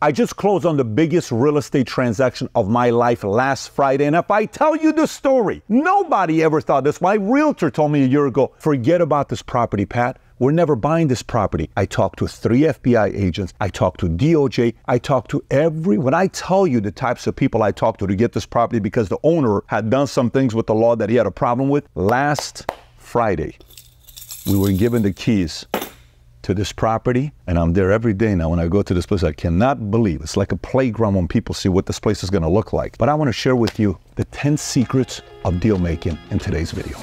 I just closed on the biggest real estate transaction of my life last Friday. And if I tell you the story, nobody ever thought this. My realtor told me a year ago, forget about this property, Pat. We're never buying this property. I talked to 3 FBI agents. I talked to DOJ. I talked to when I tell you the types of people I talked to get this property because the owner had done some things with the law that he had a problem with. Last Friday, we were given the keys to this property, and I'm there every day now. When I go to this place, I cannot believe it's like a playground when people see what this place is going to look like. But I want to share with you the 10 secrets of deal making in today's video.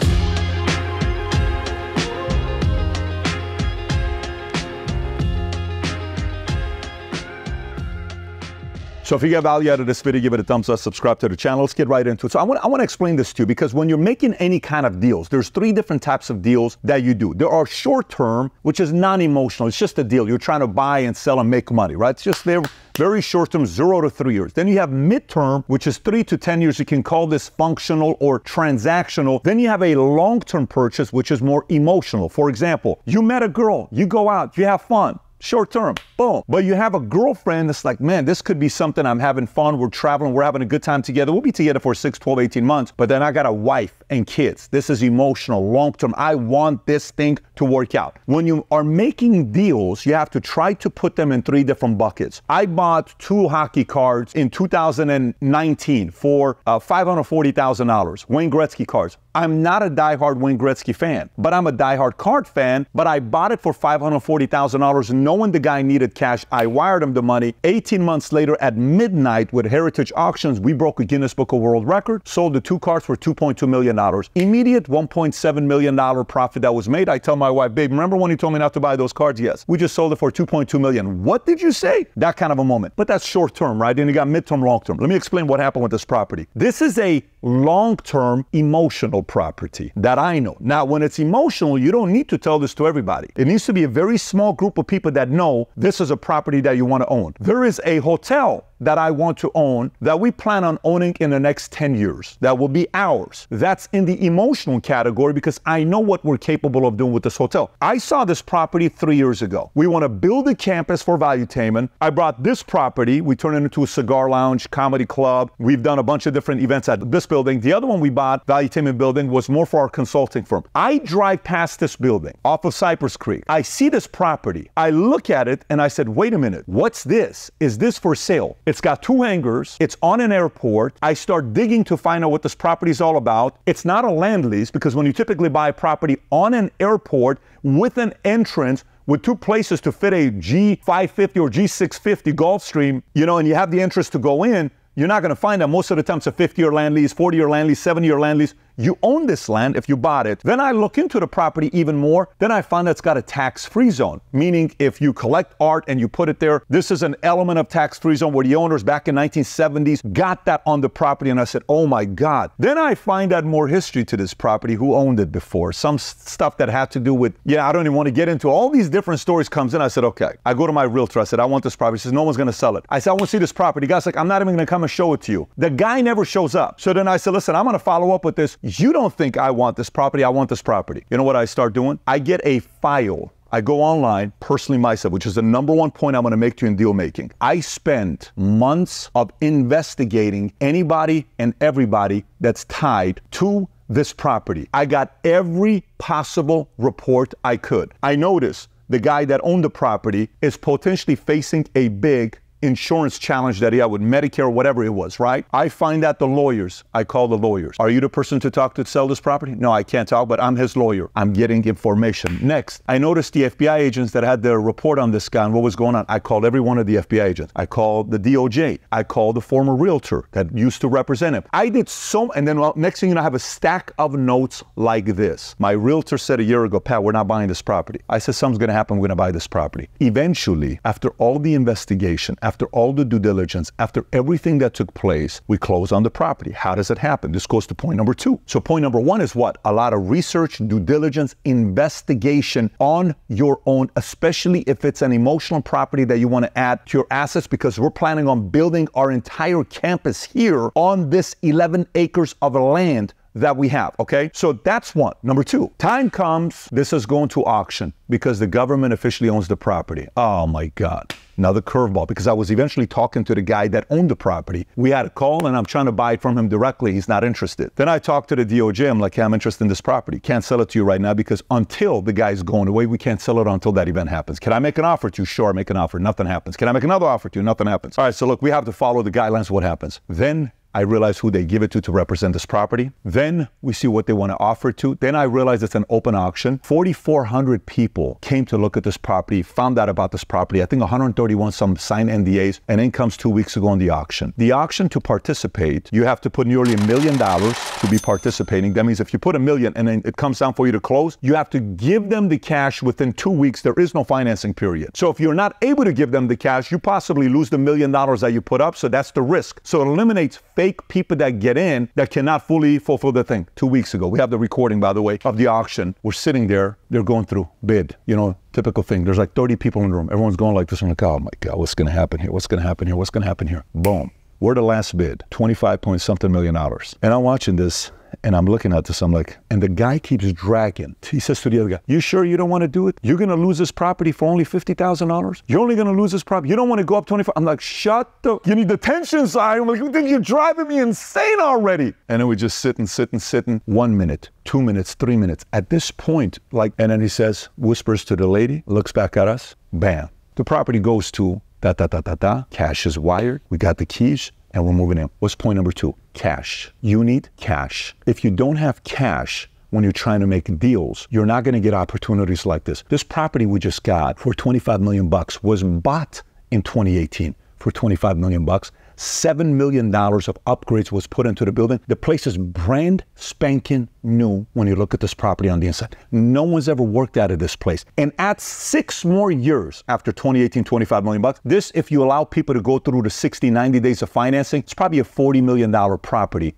So if you get value out of this video, give it a thumbs up, subscribe to the channel. Let's get right into it. So I want to explain this to you because when you're making any kind of deals, there's 3 different types of deals that you do. There are short-term, which is non-emotional. It's just a deal. You're trying to buy and sell and make money, right? It's just there, very short-term, 0 to 3 years. Then you have mid-term, which is 3 to 10 years. You can call this functional or transactional. Then you have a long-term purchase, which is more emotional. For example, you met a girl, you go out, you have fun. Short term, boom. But you have a girlfriend that's like, man, this could be something. I'm having fun. We're traveling. We're having a good time together. We'll be together for 6, 12, 18 months. But then I got a wife and kids. This is emotional, long term. I want this thing to work out. When you are making deals, you have to try to put them in 3 different buckets. I bought 2 hockey cards in 2019 for $540,000. Wayne Gretzky cards. I'm not a diehard Wayne Gretzky fan, but I'm a diehard card fan. But I bought it for $540,000, knowing the guy needed cash. I wired him the money. 18 months later, at midnight with Heritage Auctions, we broke a Guinness Book of World Record. Sold the 2 cards for $2.2 million. Immediate $1.7 million profit that was made. I tell my wife, babe, remember when you told me not to buy those cards? Yes. We just sold it for $2.2 million. What did you say? That kind of a moment. But that's short term, right? Then you got midterm, long term. Let me explain what happened with this property. This is a long-term emotional property that I know. Now, when it's emotional, you don't need to tell this to everybody. It needs to be a very small group of people that know this is a property that you want to own. There is a hotel that I want to own that we plan on owning in the next 10 years. That will be ours. That's in the emotional category because I know what we're capable of doing with this hotel. I saw this property 3 years ago. We want to build a campus for Valuetainment. I brought this property. We turned it into a cigar lounge, comedy club. We've done a bunch of different events at this building. The other one we bought, Valuetainment building, was more for our consulting firm. I drive past this building off of Cypress Creek. I see this property. I look at it and I said, wait a minute, what's this? Is this for sale? It's got 2 hangars. It's on an airport. I start digging to find out what this property is all about. It's not a land lease because when you typically buy a property on an airport with an entrance, with 2 places to fit a G550 or G650 Gulfstream, and you have the entrance to go in, you're not going to find that. Most of the time it's a 50-year land lease, 40-year land lease, 70-year land lease. You own this land if you bought it. Then I look into the property even more. Then I find that it's got a tax-free zone, meaning if you collect art and you put it there, this is an element of tax-free zone where the owners back in 1970s got that on the property. And I said, oh my God. Then I find out more history to this property, who owned it before, some stuff that had to do with, I don't even want to get into all these different stories comes in. I said, okay. I go to my realtor. I said, I want this property. He says, no one's going to sell it. I said, I want to see this property. The guy's like, I'm not even going to come and show it to you. The guy never shows up. So then I said, listen, I'm going to follow up with this. You don't think I want this property. I want this property. You know what I start doing? I get a file. I go online, personally myself, which is the number 1 point I'm going to make to you in deal making. I spent months of investigating anybody and everybody that's tied to this property. I got every possible report I could. I noticed the guy that owned the property is potentially facing a big insurance challenge that he had with Medicare or whatever it was, right? I find out the lawyers. I call the lawyers. Are you the person to talk to sell this property? No, I can't talk, but I'm his lawyer. I'm getting information. Next, I noticed the FBI agents that had their report on this guy and what was going on. I called every one of the FBI agents. I called the DOJ. I called the former realtor that used to represent him. I did and then next thing you know, I have a stack of notes like this. My realtor said a year ago, Pat, we're not buying this property. I said, something's going to happen. We're going to buy this property. Eventually, after all the investigation, after all the due diligence, after everything that took place, we close on the property. How does it happen? This goes to point number 2. So point number 1 is what? A lot of research, due diligence, investigation on your own, especially if it's an emotional property that you want to add to your assets, because we're planning on building our entire campus here on this 11 acres of land that we have, okay? So that's one. Number two, time comes, this is going to auction because the government officially owns the property. Oh my God. Another curveball, because I was eventually talking to the guy that owned the property. We had a call and I'm trying to buy it from him directly. He's not interested. Then I talked to the DOJ. I'm like, hey, I'm interested in this property. Can't sell it to you right now because until the guy's going away, we can't sell it until that event happens. Can I make an offer to you? Sure, make an offer. Nothing happens. Can I make another offer to you? Nothing happens. All right, so look, we have to follow the guidelines. What happens? Then I realize who they give it to represent this property. Then we see what they want to offer to. Then I realize it's an open auction. 4,400 people came to look at this property, found out about this property. I think 131 some signed NDAs, and then comes 2 weeks ago on the auction. The auction, to participate, you have to put nearly $1 million to be participating. That means if you put $1 million and then it comes down for you to close, you have to give them the cash within 2 weeks. There is no financing period. So if you're not able to give them the cash, you possibly lose the $1 million that you put up. So that's the risk. So it eliminates fake people that get in that cannot fully fulfill the thing. 2 weeks ago, we have the recording, by the way, of the auction. We're sitting there, they're going through bid, you know, typical thing. There's like 30 people in the room. Everyone's going like this. I'm like, oh my God, what's going to happen here? What's going to happen here? What's going to happen here? Boom. We're the last bid, 25 point something million dollars. And I'm watching this and I'm looking at this, I'm like, and the guy keeps dragging. He says to the other guy, you sure you don't want to do it? You're going to lose this property for only $50,000? You're only going to lose this property. You don't want to go up 25. I'm like, shut the, you need the tension side. I'm like, you're driving me insane already. And then we just sitting. 1 minute, 2 minutes, 3 minutes. At this point, like, and then he says, whispers to the lady, looks back at us, bam. The property goes to cash is wired. We got the keys. And we're moving in. What's point number two? Cash. You need cash. If you don't have cash when you're trying to make deals, you're not going to get opportunities like this. This property we just got for 25 million bucks was bought in 2018 for 25 million bucks. $7 million of upgrades was put into the building. The place is brand spanking new when you look at this property on the inside. No one's ever worked out of this place. And at 6 more years after 2018, 25 million bucks, this, if you allow people to go through the 60, 90 days of financing, it's probably a $40 million property.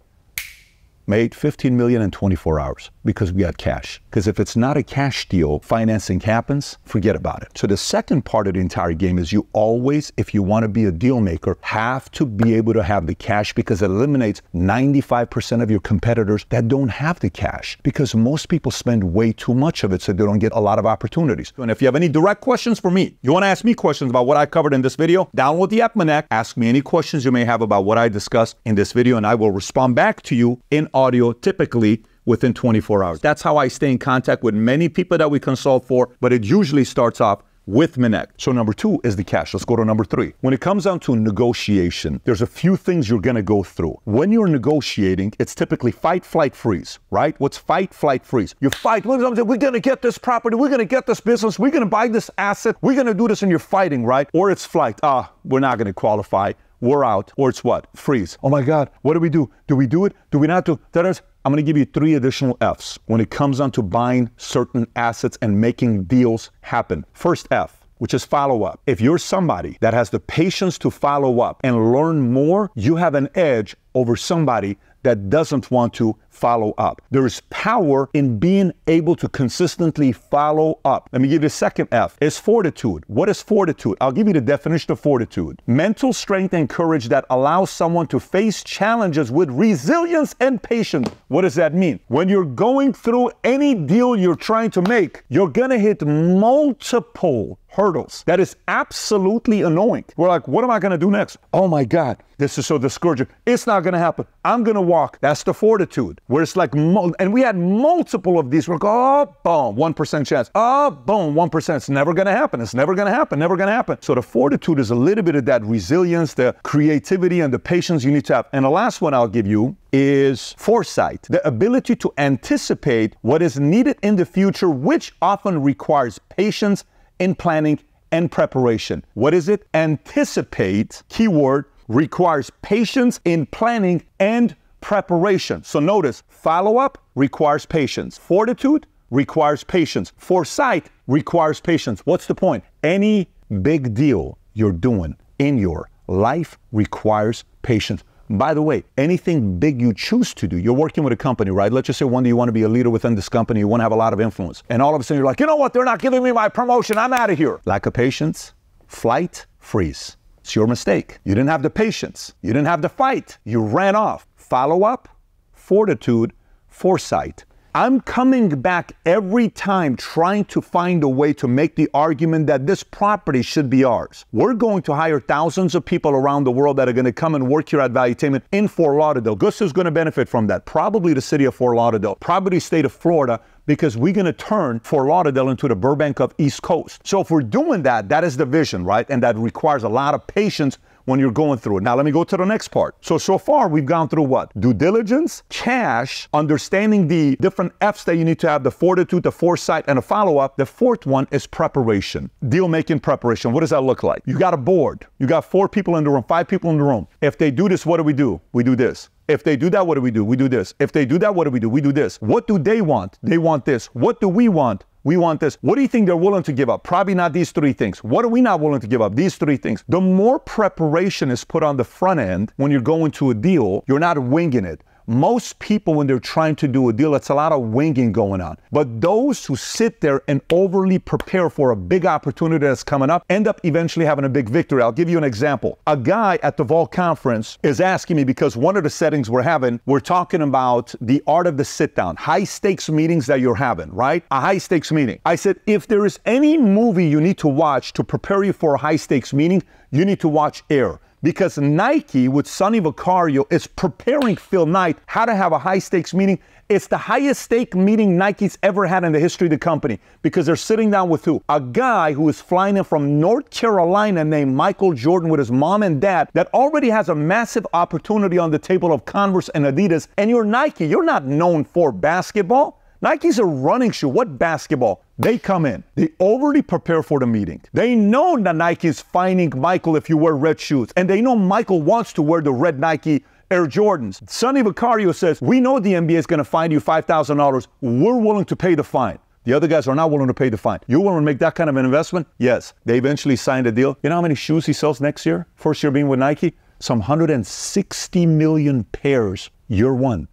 Made 15 million in 24 hours because we got cash. Because if it's not a cash deal, financing happens, forget about it. So the second part of the entire game is you always, if you want to be a deal maker, have to be able to have the cash because it eliminates 95% of your competitors that don't have the cash because most people spend way too much of it so they don't get a lot of opportunities. And if you have any direct questions for me, you want to ask me questions about what I covered in this video, download the app Minnect, ask me any questions you may have about what I discussed in this video and I will respond back to you in audio, typically within 24 hours. That's how I stay in contact with many people that we consult for, but it usually starts off with Minnect. So number two is the cash. Let's go to number three. When it comes down to negotiation, there's a few things you're going to go through. When you're negotiating, it's typically fight, flight, freeze, right? What's fight, flight, freeze? You fight. We're going to get this property. We're going to get this business. We're going to buy this asset. We're going to do this, and you're fighting, right? Or it's flight. We're not going to qualify. We're out. Or it's what? Freeze. Oh my God. What do we do? Do we do it? Do we not do? I'm going to give you 3 additional F's when it comes down to buying certain assets and making deals happen. First F, which is follow up. If you're somebody that has the patience to follow up and learn more, you have an edge over somebody that doesn't want to follow up. There is power in being able to consistently follow up. Let me give you the second F. It's fortitude. What is fortitude? I'll give you the definition of fortitude. Mental strength and courage that allows someone to face challenges with resilience and patience. What does that mean? When you're going through any deal you're trying to make, you're gonna hit multiple hurdles. That is absolutely annoying. We're like, what am I gonna do next? Oh my God, this is so discouraging. It's not gonna happen. I'm gonna walk. That's the fortitude. Where it's like, and we had multiple of these. We're like, oh, boom, 1% chance. Oh, boom, 1%. It's never gonna happen. It's never gonna happen. Never gonna happen. So the fortitude is a little bit of that resilience, the creativity, and the patience you need to have. And the last one I'll give you is foresight, the ability to anticipate what is needed in the future, which often requires patience in planning and preparation. What is it? Anticipate, keyword, requires patience in planning and preparation. So notice, follow-up requires patience. Fortitude requires patience. Foresight requires patience. What's the point? Any big deal you're doing in your life requires patience. By the way, anything big you choose to do, you're working with a company, right? Let's just say one day you want to be a leader within this company, you want to have a lot of influence. And all of a sudden you're like, you know what? They're not giving me my promotion. I'm out of here. Lack of patience, flight, freeze. It's your mistake. You didn't have the patience. You didn't have the fight. You ran off. Follow up, fortitude, foresight. I'm coming back every time trying to find a way to make the argument that this property should be ours. We're going to hire thousands of people around the world that are going to come and work here at Valuetainment in Fort Lauderdale. Guess who's going to benefit from that? Probably the city of Fort Lauderdale, probably the state of Florida, because we're going to turn Fort Lauderdale into the Burbank of East Coast. So if we're doing that, that is the vision, right? And that requires a lot of patience when you're going through it. Now, let me go to the next part. So far, we've gone through what? Due diligence, cash, understanding the different F's that you need to have, the fortitude, the foresight, and a follow-up. The fourth one is preparation. Deal-making preparation. What does that look like? You got a board. You got 4 people in the room, 5 people in the room. If they do this, what do? We do this. If they do that, what do? We do this. If they do that, what do? We do this. What do they want? They want this. What do we want? We want this. What do you think they're willing to give up? Probably not these 3 things. What are we not willing to give up? These 3 things. The more preparation is put on the front end when you're going to a deal, you're not winging it. Most people, when they're trying to do a deal, it's a lot of winging going on. But those who sit there and overly prepare for a big opportunity that's coming up end up eventually having a big victory. I'll give you an example. A guy at the Vol conference is asking me, because one of the settings we're having, we're talking about the art of the sit down, high stakes meetings that you're having, right? A high stakes meeting. I said, if there is any movie you need to watch to prepare you for a high stakes meeting, you need to watch Air. Because Nike with Sonny Vaccaro is preparing Phil Knight how to have a high stakes meeting. It's the highest stake meeting Nike's ever had in the history of the company, because they're sitting down with who? A guy who is flying in from North Carolina named Michael Jordan with his mom and dad that already has a massive opportunity on the table of Converse and Adidas. And you're Nike. You're not known for basketball. Nike's a running shoe. What basketball? They come in. They overly prepare for the meeting. They know that Nike is fining Michael if you wear red shoes. And they know Michael wants to wear the red Nike Air Jordans. Sonny Vaccaro says, we know the NBA is going to fine you $5,000. We're willing to pay the fine. The other guys are not willing to pay the fine. You're willing to make that kind of an investment? Yes. They eventually signed a deal. You know how many shoes he sells next year? First year being with Nike? Some 160 million pairs year one.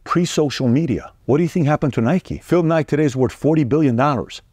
Pre-social media. What do you think happened to Nike? Phil Knight today is worth $40 billion.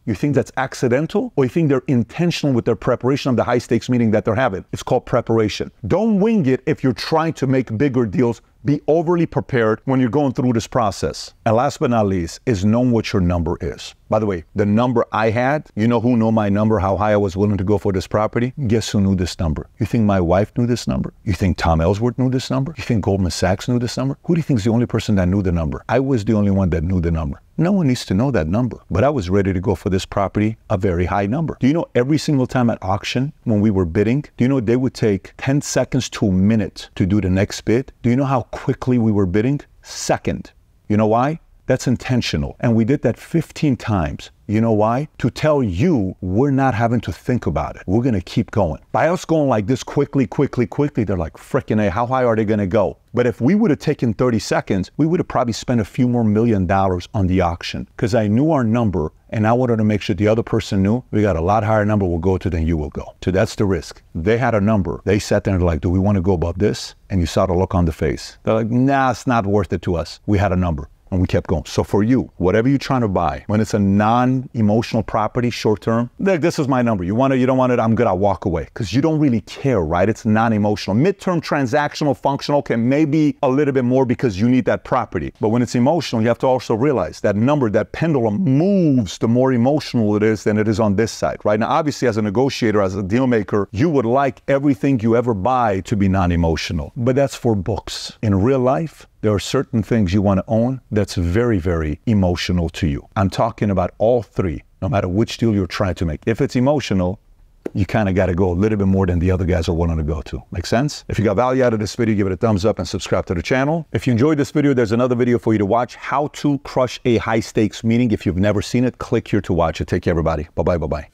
You think that's accidental, or you think they're intentional with their preparation of the high stakes meeting that they're having? It's called preparation. Don't wing it if you're trying to make bigger deals. Be overly prepared when you're going through this process. And last but not least is knowing what your number is. By the way, the number I had, you know who knew my number, how high I was willing to go for this property? Guess who knew this number? You think my wife knew this number? You think Tom Ellsworth knew this number? You think Goldman Sachs knew this number? Who do you think is the only person that knew the number? I was the only one that knew the number. No one needs to know that number, but I was ready to go for this property, a very high number. Do you know every single time at auction when we were bidding, do you know they would take 10 seconds to a minute to do the next bid? Do you know how quickly we were bidding? Second. You know why? That's intentional. And we did that 15 times. You know why? To tell you we're not having to think about it. We're going to keep going. By us going like this quickly, they're like, frickin' A, how high are they going to go? But if we would have taken 30 seconds, we would have probably spent a few more $1 million on the auction, because I knew our number and I wanted to make sure the other person knew we got a lot higher number we'll go to than you will go. So that's the risk. They had a number. They sat there and they're like, do we want to go above this? And you saw the look on the face. They're like, nah, it's not worth it to us. We had a number. And we kept going. So for you, whatever you're trying to buy, when it's a non-emotional property, short-term, this is my number. You want it, you don't want it, I'm good, I'll walk away. Because you don't really care, right? It's non-emotional. Mid-term, transactional, functional, okay, maybe a little bit more because you need that property. But when it's emotional, you have to also realize that number, that pendulum moves the more emotional it is than it is on this side, right? Now, obviously, as a negotiator, as a deal maker, you would like everything you ever buy to be non-emotional. But that's for books. In real life, there are certain things you want to own that's very, very emotional to you. I'm talking about all 3, no matter which deal you're trying to make. If it's emotional, you kind of got to go a little bit more than the other guys are willing to go to. Make sense? If you got value out of this video, give it a thumbs up and subscribe to the channel. If you enjoyed this video, there's another video for you to watch, how to crush a high stakes meeting. If you've never seen it, click here to watch it. Take care, everybody. Bye-bye, bye-bye.